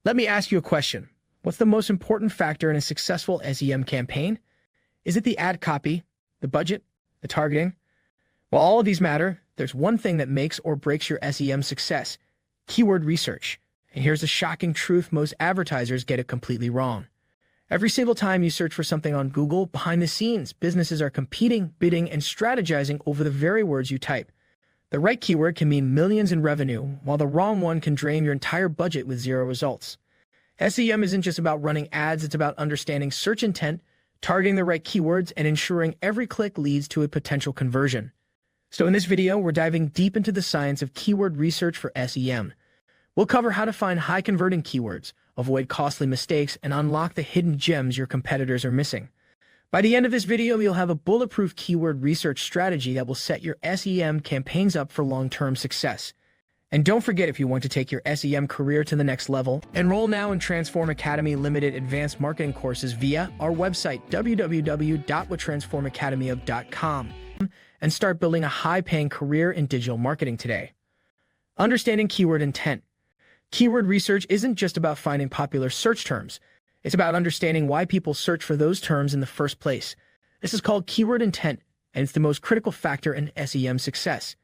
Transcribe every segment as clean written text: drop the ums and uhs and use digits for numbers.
Let me ask you a question. What's the most important factor in a successful SEM campaign? Is it the ad copy, the budget, the targeting? While all of these matter, there's one thing that makes or breaks your SEM success: keyword research. And here's the shocking truth: most advertisers get it completely wrong. Every single time you search for something on Google, behind the scenes, businesses are competing, bidding, and strategizing over the very words you type. The right keyword can mean millions in revenue, while the wrong one can drain your entire budget with zero results. SEM isn't just about running ads, it's about understanding search intent, targeting the right keywords, and ensuring every click leads to a potential conversion. So in this video, we're diving deep into the science of keyword research for SEM. We'll cover how to find high-converting keywords, avoid costly mistakes, and unlock the hidden gems your competitors are missing. By the end of this video, you'll have a bulletproof keyword research strategy that will set your SEM campaigns up for long-term success. And don't forget, if you want to take your SEM career to the next level, enroll now in Transform Academy Limited Advanced Marketing courses via our website, www.whattransformacademyoffice.com, and start building a high-paying career in digital marketing today. Understanding keyword intent. Keyword research isn't just about finding popular search terms. It's about understanding why people search for those terms in the first place. This is called keyword intent, and it's the most critical factor in SEM success.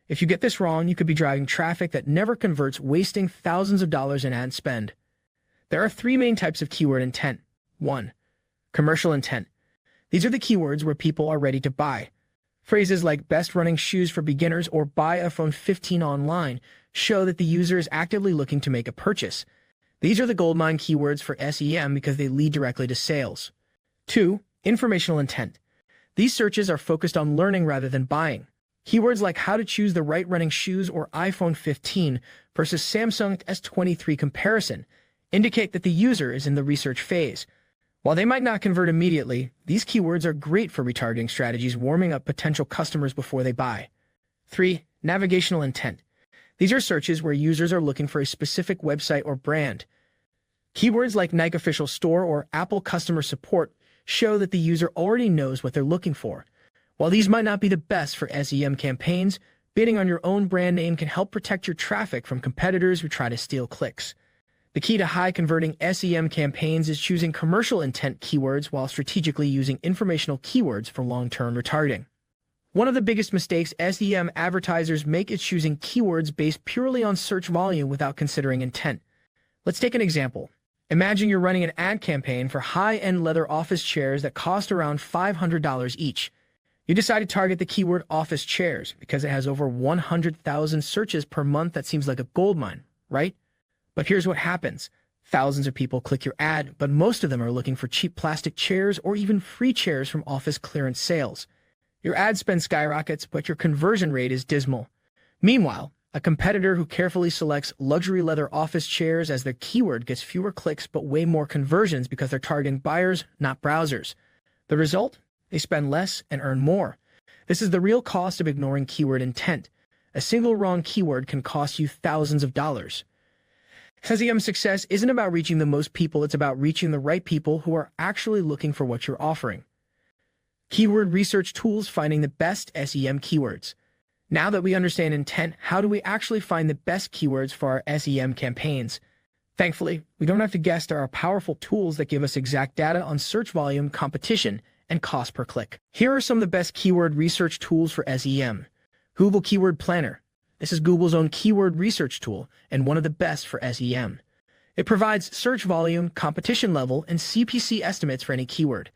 If you get this wrong, you could be driving traffic that never converts, wasting thousands of dollars in ad spend. There are three main types of keyword intent. 1. Commercial intent. These are the keywords where people are ready to buy. Phrases like best running shoes for beginners or buy iPhone 15 online show that the user is actively looking to make a purchase. These are the goldmine keywords for SEM because they lead directly to sales. 2. Informational intent. These searches are focused on learning rather than buying. Keywords like how to choose the right running shoes or iPhone 15 versus Samsung S23 comparison indicate that the user is in the research phase. While they might not convert immediately, these keywords are great for retargeting strategies, warming up potential customers before they buy. 3. Navigational intent. These are searches where users are looking for a specific website or brand. Keywords like Nike official store or Apple customer support show that the user already knows what they're looking for. While these might not be the best for SEM campaigns, bidding on your own brand name can help protect your traffic from competitors who try to steal clicks. The key to high-converting SEM campaigns is choosing commercial intent keywords while strategically using informational keywords for long-term retargeting. One of the biggest mistakes SEM advertisers make is choosing keywords based purely on search volume without considering intent. Let's take an example. Imagine you're running an ad campaign for high-end leather office chairs that cost around $500 each. You decide to target the keyword office chairs because it has over 100,000 searches per month. That seems like a goldmine, right? But here's what happens. Thousands of people click your ad, but most of them are looking for cheap plastic chairs or even free chairs from office clearance sales. Your ad spend skyrockets, but your conversion rate is dismal. Meanwhile, a competitor who carefully selects luxury leather office chairs as their keyword gets fewer clicks but way more conversions because they're targeting buyers, not browsers. The result? They spend less and earn more. This is the real cost of ignoring keyword intent. A single wrong keyword can cost you thousands of dollars. SEM success isn't about reaching the most people, it's about reaching the right people who are actually looking for what you're offering. Keyword research tools: finding the best SEM keywords. Now that we understand intent, how do we actually find the best keywords for our SEM campaigns? Thankfully, we don't have to guess. There are powerful tools that give us exact data on search volume, competition, and cost per click. Here are some of the best keyword research tools for SEM. Google Keyword Planner. This is Google's own keyword research tool and one of the best for SEM. It provides search volume, competition level, and CPC estimates for any keyword.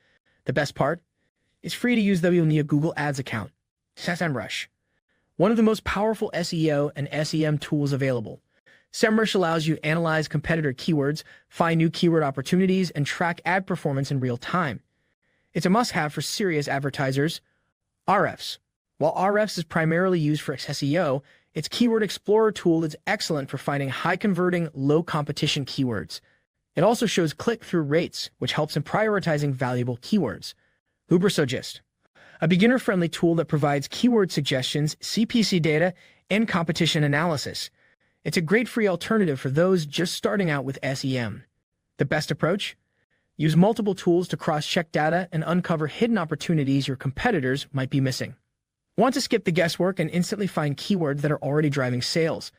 The best part? It's free to use. You need a Google Ads account. SEMrush. One of the most powerful SEO and SEM tools available. SEMrush allows you to analyze competitor keywords, find new keyword opportunities, and track ad performance in real time. It's a must-have for serious advertisers. Ahrefs. While Ahrefs is primarily used for SEO, its Keyword Explorer tool is excellent for finding high-converting, low-competition keywords. It also shows click-through rates, which helps in prioritizing valuable keywords. Ubersuggest, a beginner-friendly tool that provides keyword suggestions, CPC data, and competition analysis. It's a great free alternative for those just starting out with SEM. The best approach? Use multiple tools to cross-check data and uncover hidden opportunities your competitors might be missing. Want to skip the guesswork and instantly find keywords that are already driving sales?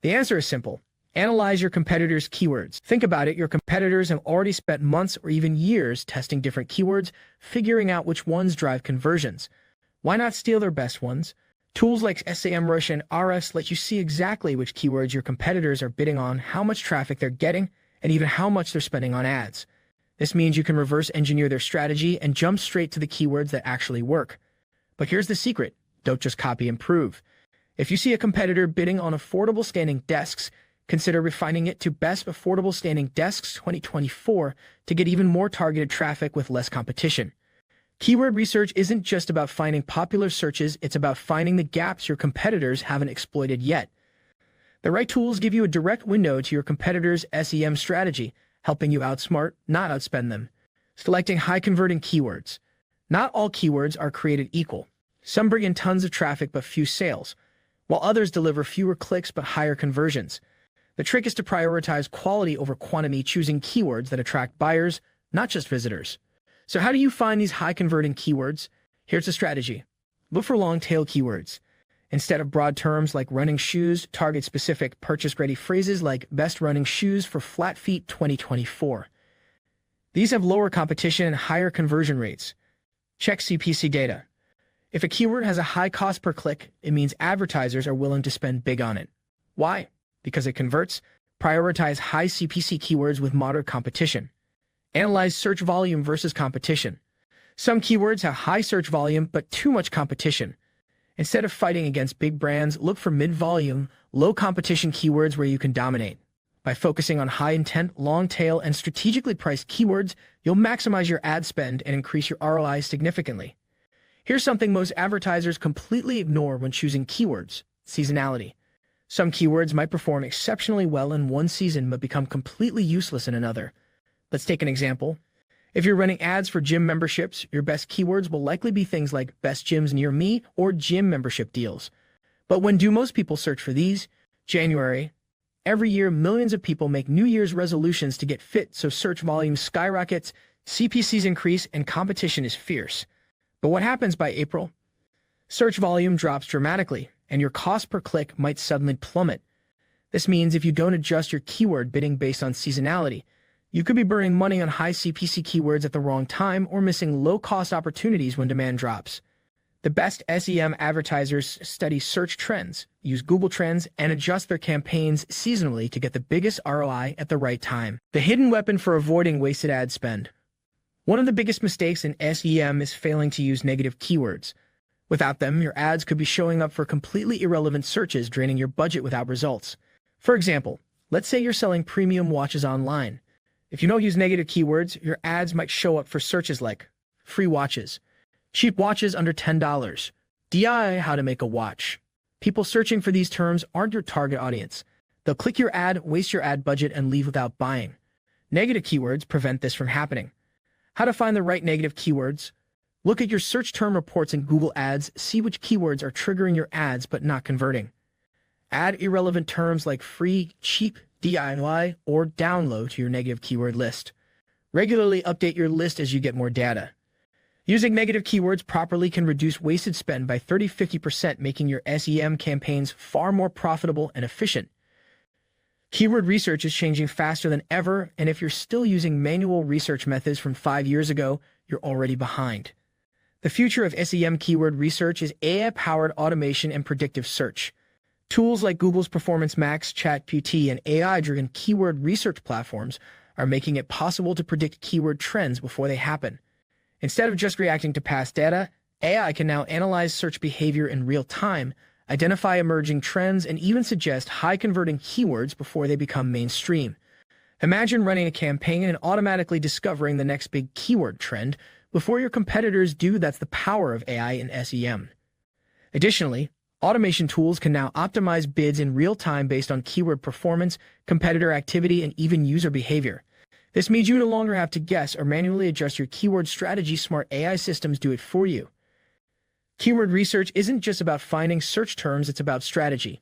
The answer is simple. Analyze your competitors' keywords. Think about it, your competitors have already spent months or even years testing different keywords, figuring out which ones drive conversions. Why not steal their best ones? Tools like SEM-Rush and RS let you see exactly which keywords your competitors are bidding on, how much traffic they're getting, and even how much they're spending on ads. This means you can reverse engineer their strategy and jump straight to the keywords that actually work. But here's the secret. Don't just copy and improve. If you see a competitor bidding on affordable standing desks, consider refining it to Best Affordable Standing Desks 2024 to get even more targeted traffic with less competition. Keyword research isn't just about finding popular searches, it's about finding the gaps your competitors haven't exploited yet. The right tools give you a direct window to your competitors' SEM strategy, helping you outsmart, not outspend them. Selecting high-converting keywords. Not all keywords are created equal. Some bring in tons of traffic but few sales, while others deliver fewer clicks but higher conversions. The trick is to prioritize quality over quantity, choosing keywords that attract buyers, not just visitors. So how do you find these high-converting keywords? Here's the strategy. Look for long-tail keywords. Instead of broad terms like running shoes, target specific purchase-ready phrases like best running shoes for flat feet 2024. These have lower competition and higher conversion rates. Check CPC data. If a keyword has a high cost per click, it means advertisers are willing to spend big on it. Why? Because it converts. Prioritize high CPC keywords with moderate competition. Analyze search volume versus competition. Some keywords have high search volume but too much competition. Instead of fighting against big brands, look for mid-volume, low-competition keywords where you can dominate. By focusing on high-intent, long-tail, and strategically priced keywords, you'll maximize your ad spend and increase your ROI significantly. Here's something most advertisers completely ignore when choosing keywords: seasonality. Some keywords might perform exceptionally well in one season but become completely useless in another. Let's take an example. If you're running ads for gym memberships, your best keywords will likely be things like best gyms near me or gym membership deals. But when do most people search for these? January. Every year, millions of people make New Year's resolutions to get fit, so search volume skyrockets, CPCs increase, and competition is fierce. But what happens by April? Search volume drops dramatically, and your cost per click might suddenly plummet. This means if you don't adjust your keyword bidding based on seasonality, you could be burning money on high CPC keywords at the wrong time or missing low-cost opportunities when demand drops. The best SEM advertisers study search trends, use Google Trends, and adjust their campaigns seasonally to get the biggest ROI at the right time. The hidden weapon for avoiding wasted ad spend. One of the biggest mistakes in SEM is failing to use negative keywords. Without them, your ads could be showing up for completely irrelevant searches, draining your budget without results. For example, let's say you're selling premium watches online. If you don't use negative keywords, your ads might show up for searches like free watches, cheap watches under $10, DIY how to make a watch. People searching for these terms aren't your target audience. They'll click your ad, waste your ad budget, and leave without buying. Negative keywords prevent this from happening. How to find the right negative keywords? Look at your search term reports in Google Ads, see which keywords are triggering your ads but not converting. Add irrelevant terms like free, cheap, DIY, or download to your negative keyword list. Regularly update your list as you get more data. Using negative keywords properly can reduce wasted spend by 30–50%, making your SEM campaigns far more profitable and efficient. Keyword research is changing faster than ever, and if you're still using manual research methods from 5 years ago, you're already behind. The future of SEM keyword research is AI-powered automation and predictive search. Tools like Google's Performance Max, ChatGPT, and AI-driven keyword research platforms are making it possible to predict keyword trends before they happen. Instead of just reacting to past data, AI can now analyze search behavior in real time, identify emerging trends, and even suggest high-converting keywords before they become mainstream. Imagine running a campaign and automatically discovering the next big keyword trend before your competitors do. That's the power of AI in SEM. Additionally, automation tools can now optimize bids in real time based on keyword performance, competitor activity, and even user behavior. This means you no longer have to guess or manually adjust your keyword strategy. Smart AI systems do it for you. Keyword research isn't just about finding search terms, it's about strategy.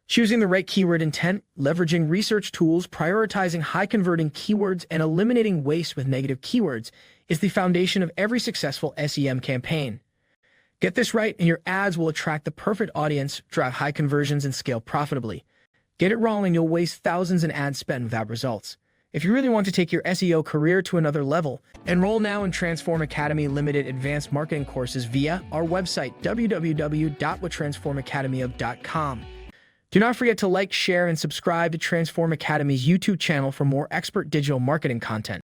Choosing the right keyword intent, leveraging research tools, prioritizing high-converting keywords, and eliminating waste with negative keywords is the foundation of every successful SEM campaign. Get this right, and your ads will attract the perfect audience, drive high conversions, and scale profitably. Get it wrong and you'll waste thousands in ad spend without results. If you really want to take your SEO career to another level, enroll now in Transform Academy Limited Advanced Marketing courses via our website, www.whattransformacademyof.com. Do not forget to like, share, and subscribe to Transform Academy's YouTube channel for more expert digital marketing content.